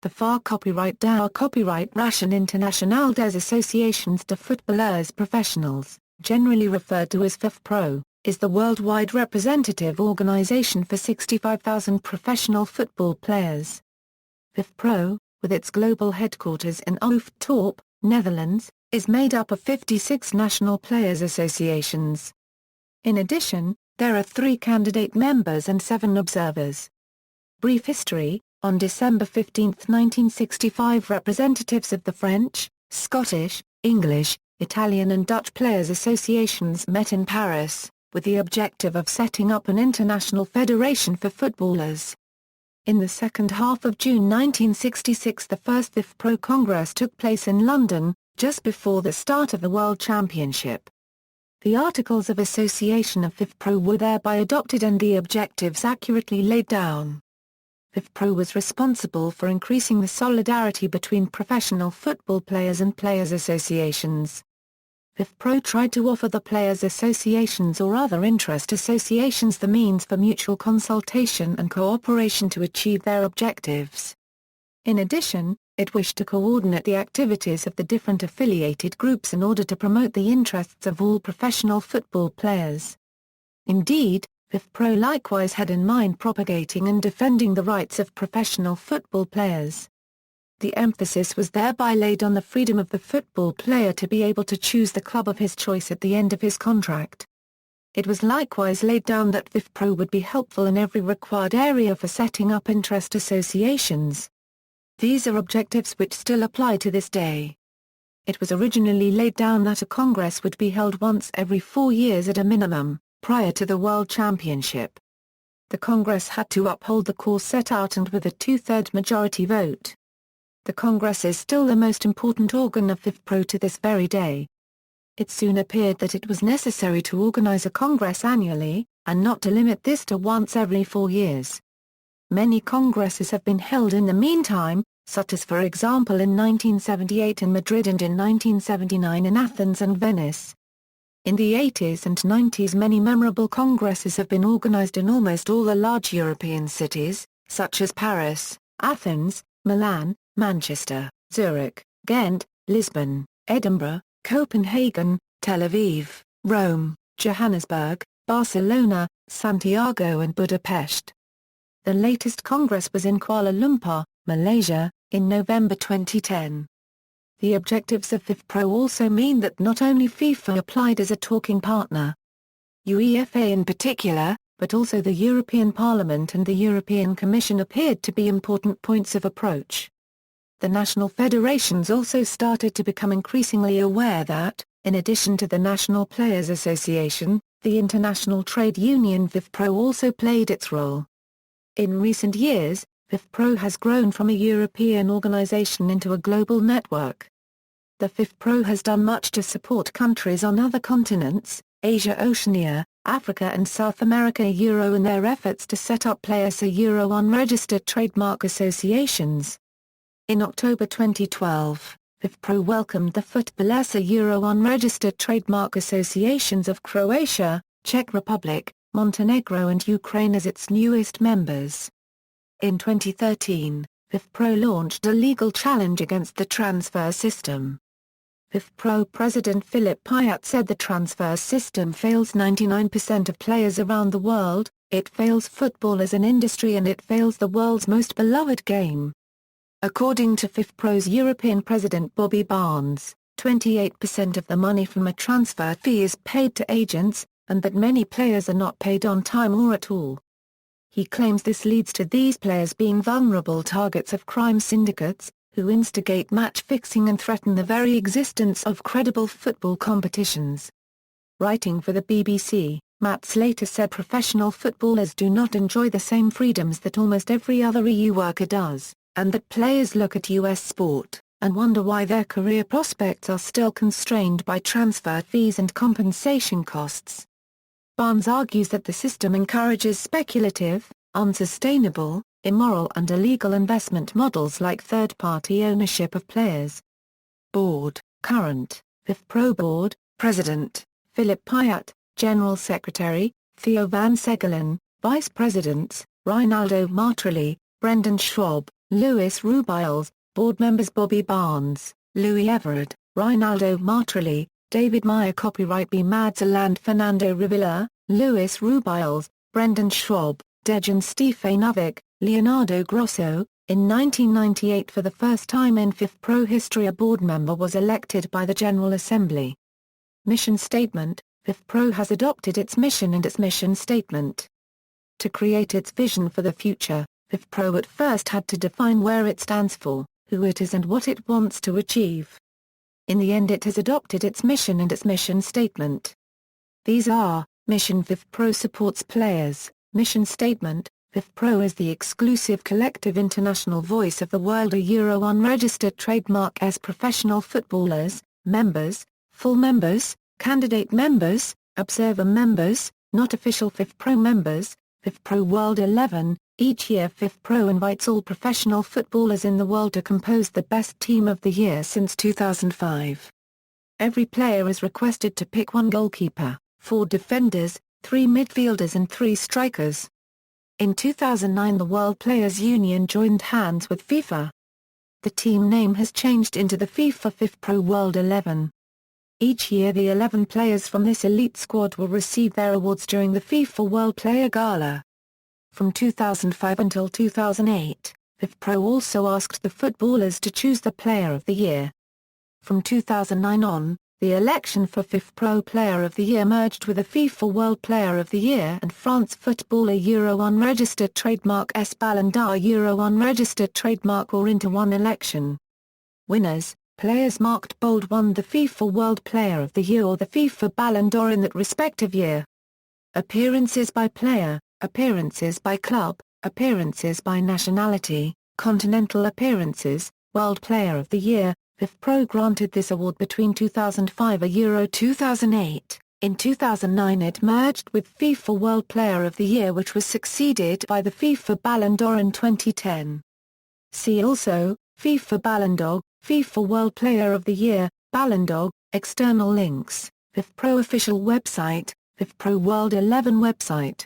The FAR Copyright Internationale des Associations de Footballeurs Professionnels, generally referred to as FIFPro, is the worldwide representative organization for 65,000 professional football players. FIFPro, with its global headquarters in Hoofddorp, Netherlands, is made up of 56 national players' associations. In addition, there are 3 candidate members and 7 observers. Brief history: on December 15, 1965, representatives of the French, Scottish, English, Italian and Dutch players' associations met in Paris, with the objective of setting up an international federation for footballers. In the second half of June 1966, the first FIFPro Congress took place in London, just before the start of the World Championship. The Articles of Association of FIFPro were thereby adopted and the objectives accurately laid down. FIFPro was responsible for increasing the solidarity between professional football players and players' associations. FIFPro tried to offer the players' associations or other interest associations the means for mutual consultation and cooperation to achieve their objectives. In addition, it wished to coordinate the activities of the different affiliated groups in order to promote the interests of all professional football players. Indeed, FIFPro likewise had in mind propagating and defending the rights of professional football players. The emphasis was thereby laid on the freedom of the football player to be able to choose the club of his choice at the end of his contract. It was likewise laid down that FIFPro would be helpful in every required area for setting up interest associations. These are objectives which still apply to this day. It was originally laid down that a congress would be held once every 4 years at a minimum, prior to the World Championship. The Congress had to uphold the course set out and with a 2/3 majority vote. The Congress is still the most important organ of FIFPro to this very day. It soon appeared that it was necessary to organize a Congress annually, and not to limit this to once every 4 years. Many Congresses have been held in the meantime, such as for example in 1978 in Madrid and in 1979 in Athens and Venice. In the 80s and 90s many memorable congresses have been organized in almost all the large European cities, such as Paris, Athens, Milan, Manchester, Zurich, Ghent, Lisbon, Edinburgh, Copenhagen, Tel Aviv, Rome, Johannesburg, Barcelona, Santiago and Budapest. The latest congress was in Kuala Lumpur, Malaysia, in November 2010. The objectives of FIFPro also mean that not only FIFA applied as a talking partner, UEFA in particular, but also the European Parliament and the European Commission appeared to be important points of approach. The national federations also started to become increasingly aware that, in addition to the National Players Association, the international trade union FIFPro also played its role. In recent years, FIFPro has grown from a European organization into a global network. The FIFPro has done much to support countries on other continents, Asia, Oceania, Africa and South America in their efforts to set up players unregistered trademark associations. In October 2012, FIFPro welcomed the Footballeurs unregistered trademark associations of Croatia, Czech Republic, Montenegro and Ukraine as its newest members. In 2013, FIFPro launched a legal challenge against the transfer system. FIFPro President Philippe Payet said the transfer system fails 99% of players around the world, it fails football as an industry and it fails the world's most beloved game. According to FIFPro's European President Bobby Barnes, 28% of the money from a transfer fee is paid to agents, and that many players are not paid on time or at all. He claims this leads to these players being vulnerable targets of crime syndicates, who instigate match fixing and threaten the very existence of credible football competitions. Writing for the BBC, Matt Slater said professional footballers do not enjoy the same freedoms that almost every other EU worker does, and that players look at US sport, and wonder why their career prospects are still constrained by transfer fees and compensation costs. Barnes argues that the system encourages speculative, unsustainable, immoral and illegal investment models like third-party ownership of players. Board, current, FIFPro Board, President, Philippe Payet, General Secretary, Theo van Segelen, Vice Presidents, Rinaldo Martrelli, Brendan Schwab, Luis Rubiales, board members Bobby Barnes, Louis Everard, Rinaldo Martrelli, David Meyer. Copyright B. Madzeland. Fernando Rivilla, Luis Rubiales, Brendan Schwab, Dejan Stefanovic, Leonardo Grosso. In 1998, for the first time in FIFPro history, a board member was elected by the General Assembly. Mission Statement: FIFPro has adopted its mission and its mission statement. To create its vision for the future, FIFPro at first had to define where it stands for, who it is and what it wants to achieve. In the end, it has adopted its mission and its mission statement. These are: Mission: FIFPro supports players. Mission Statement: FIFPro is the exclusive collective international voice of the world. A Euro unregistered trademark as professional footballers, members, full members, candidate members, observer members, not official FIFPro members. FIFPro World 11. Each year FIFPro invites all professional footballers in the world to compose the best team of the year since 2005. Every player is requested to pick 1 goalkeeper, 4 defenders, 3 midfielders and 3 strikers. In 2009, the World Players Union joined hands with FIFA. The team name has changed into the FIFA FIFPro World 11. Each year the 11 players from this elite squad will receive their awards during the FIFA World Player Gala. From 2005 until 2008, FIFPro also asked the footballers to choose the Player of the Year. From 2009 on, the election for FIFPro Player of the Year merged with the FIFA World Player of the Year and France Footballer Euro unregistered trademark S Ballon d'Or Euro unregistered trademark or into one election. Winners: players marked bold won the FIFA World Player of the Year or the FIFA Ballon d'Or in that respective year. Appearances by player, appearances by club, appearances by nationality, continental appearances, World Player of the Year. FIFPro granted this award between 2005 and Euro 2008. In 2009 it merged with FIFA World Player of the Year, which was succeeded by the FIFA Ballon d'Or in 2010. See also: FIFA Ballon d'Or, FIFA World Player of the Year, Ballon d'Or. External links: FIFPro official website, FIFPro World 11 website.